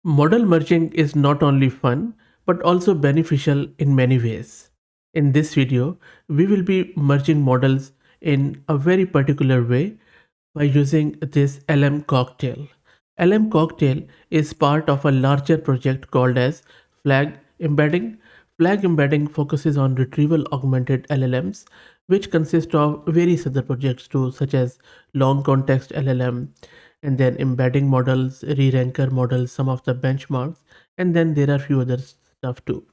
Model merging is not only fun but also beneficial in many ways. In this video, we will be merging models in a very particular way by using this LM cocktail. LM cocktail is part of a larger project called as Flag Embedding. Flag embedding focuses on retrieval augmented LLMs, which consist of various other projects too, such as long context LLM, and then embedding models, re-ranker models, some of the benchmarks, and then there are few other stuff too.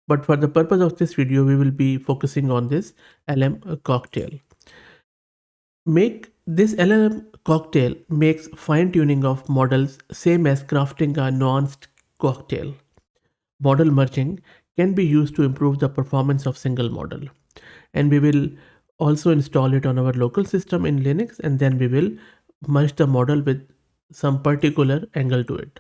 But for the purpose of this video, we will be focusing on this LM cocktail. Make this LLM cocktail makes fine-tuning of models same as crafting a nuanced cocktail. Model merging can be used to improve the performance of single model, and we will also install it on our local system in Linux, and then we will merge the model with some particular angle to it.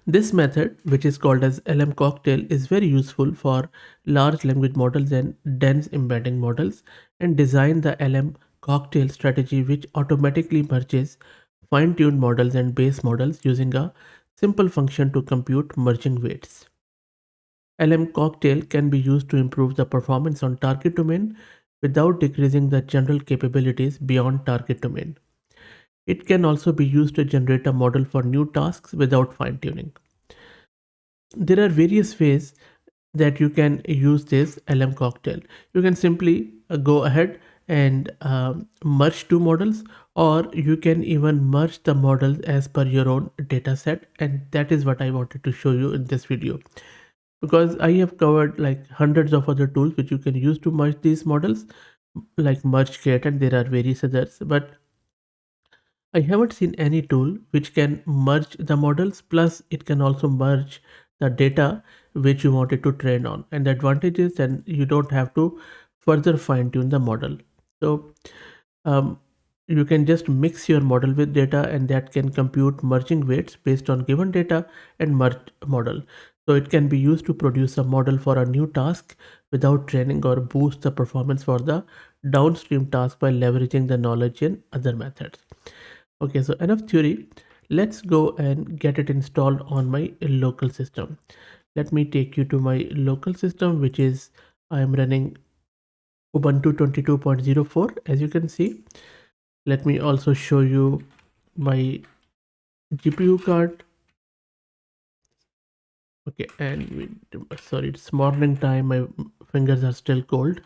This method, which is called as LM cocktail, is very useful for large language models and dense embedding models, and design the LM cocktail strategy which automatically merges fine-tuned models and base models using a simple function to compute merging weights. LM cocktail can be used to improve the performance on target domain without decreasing the general capabilities beyond target domain. It can also be used to generate a model for new tasks without fine-tuning. There are various ways that you can use this LM cocktail. You can simply go ahead and merge two models, or you can even merge the models as per your own data set, and that is what I wanted to show you in this video, because I have covered like hundreds of other tools which you can use to merge these models, like MergeKit, and there are various others, but I haven't seen any tool which can merge the models, plus it can also merge the data which you wanted to train on. And the advantage is then you don't have to further fine tune the model. So um, you can just mix your model with data, and that can compute merging weights based on given data and merged model. So it can be used to produce a model for a new task without training, or boost the performance for the downstream task by leveraging the knowledge in other methods. Okay, so enough theory. Let's go and get it installed on my local system. Let me take you to my local system, which is I am running Ubuntu 22.04. As you can see, let me also show you my GPU card. Okay, and sorry, it's morning time. My fingers are still cold.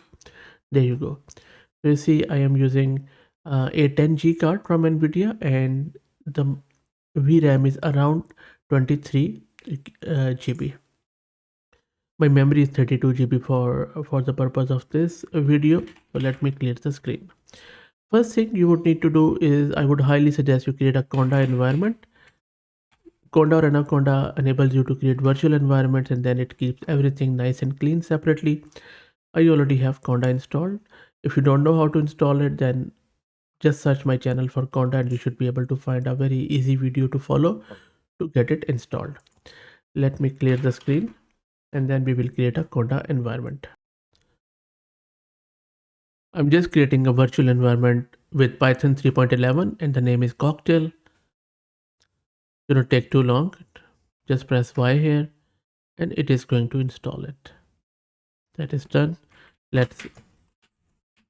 There you go. So you see, I am using a 10G card from NVIDIA, and the VRAM is around 23 GB. My memory is 32 GB for the purpose of this video. So let me clear the screen. First thing you would need to do is, I would highly suggest you create a Conda environment. Conda or Anaconda enables you to create virtual environments, and then it keeps everything nice and clean separately. I already have Conda installed. If you don't know how to install it, then just search my channel for Conda, and you should be able to find a very easy video to follow to get it installed. Let me clear the screen, and then we will create a Conda environment. I'm just creating a virtual environment with Python 3.11, and the name is Cocktail. Do not take too long. Just press Y here, and it is going to install it. That is done. Let's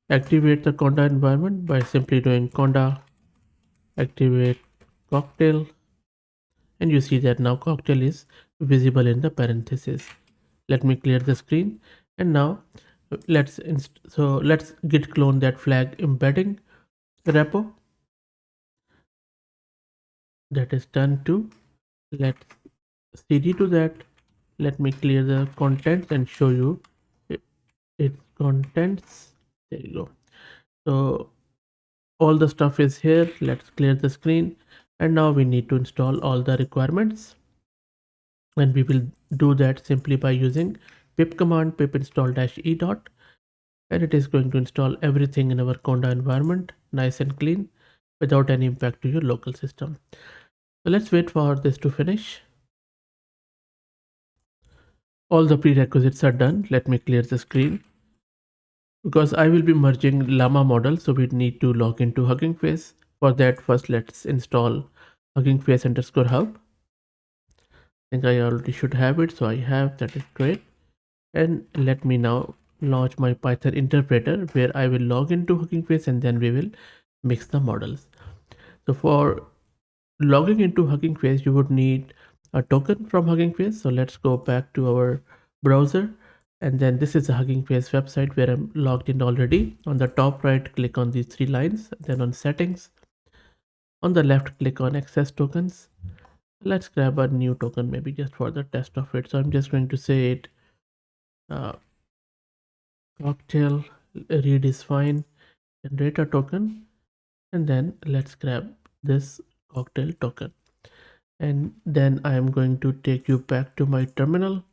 activate the Conda environment by simply doing Conda activate Cocktail, and you see that now Cocktail is visible in the parentheses. Let me clear the screen, and now let's git clone that flag embedding repo. That is done too. Let's cd to that. Let me clear the contents and show you its contents. There you go. So all the stuff is here. Let's clear the screen, and now we need to install all the requirements, and we will do that simply by using pip command, pip install -e dot, and it is going to install everything in our Conda environment nice and clean without any impact to your local system. So let's wait for this to finish. All the prerequisites are done. Let me clear the screen. Because I will be merging Llama model, so we need to log into Hugging Face. For that, first let's install Hugging Face _hub. think I already should have it, so I have, that is great. And let me now launch my Python interpreter where I will log into Hugging Face and then we will mix the models. So for logging into Hugging Face, you would need a token from Hugging Face. So let's go back to our browser, and then this is the Hugging Face website where I'm logged in already. On the top right, click on these three lines, then on settings. On the left, click on access tokens. Let's grab a new token, maybe just for the test of it. So I'm just going to say it, cocktail read is fine, generate a token, and then let's grab this cocktail token. And then I am going to take you back to my terminal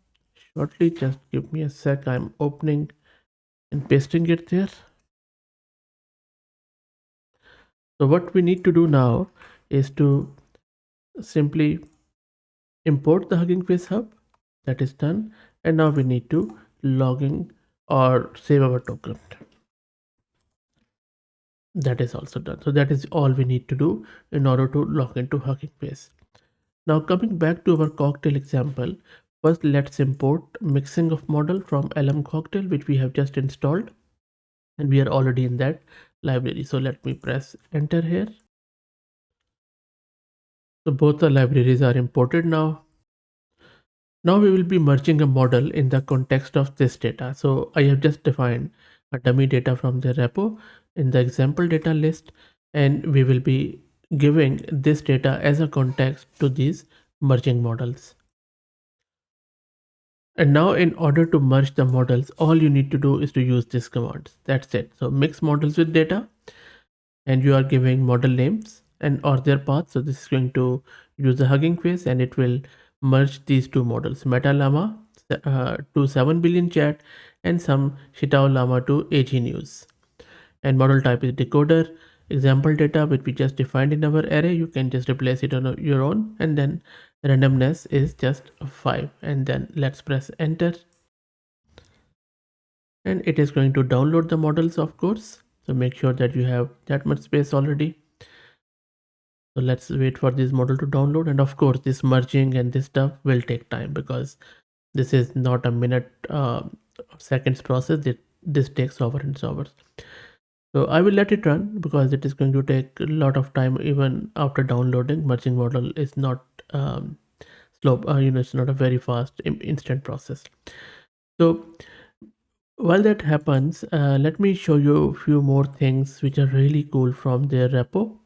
shortly. Just give me a sec. I'm opening and pasting it there. So what we need to do now is to simply import the Hugging Face hub. That is done. And now we need to log in or save our token. That is also done. So that is all we need to do in order to log into Hugging Face. Now coming back to our cocktail example, first let's import mixing of model from LM Cocktail, which we have just installed, and we are already in that library. So let me press enter here. So both the libraries are imported now. Now we will be merging a model in the context of this data. So I have just defined a dummy data from the repo in the example data list, and we will be giving this data as a context to these merging models. And now in order to merge the models, all you need to do is to use this command. That's it. So mix models with data, and you are giving model names and or their paths. So this is going to use the Hugging Face and it will merge these two models, Meta Llama to 7 billion chat and some Shitao Llama to AG News. And model type is decoder. Example data which we just defined in our array, you can just replace it on your own, and then randomness is just 5, and then let's press enter, and it is going to download the models, of course. So make sure that you have that much space already. So let's wait for this model to download, and of course this merging and this stuff will take time because this is not a minute seconds process. This takes hours and hours. So I will let it run because it is going to take a lot of time even after downloading. Merging model is not slow, it's not a very fast instant process. So while that happens, let me show you a few more things which are really cool from their repo,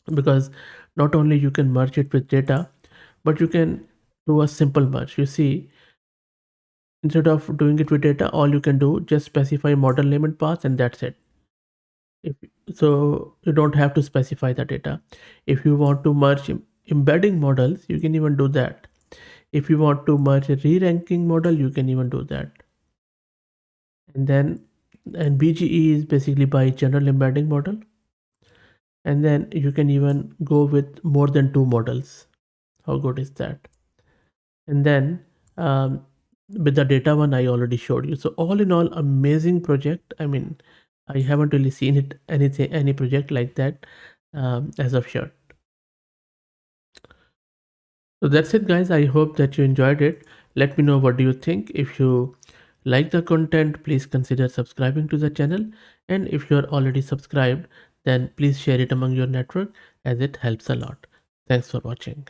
because not only you can merge it with data, but you can do a simple merge. You see, instead of doing it with data, all you can do just specify model name and path, and that's it. So you don't have to specify the data. If you want to merge embedding models, you can even do that. If you want to merge a re-ranking model, you can even do that. And then BGE is basically by general embedding model. And then you can even go with more than 2 models. How good is that? And then with the data one I already showed you. So all in all, amazing project. I mean, I haven't really seen any project like that as of yet. So that's it, guys. I hope that you enjoyed it. Let me know what do you think. If you like the content, please consider subscribing to the channel. And if you're already subscribed, then please share it among your network as it helps a lot. Thanks for watching.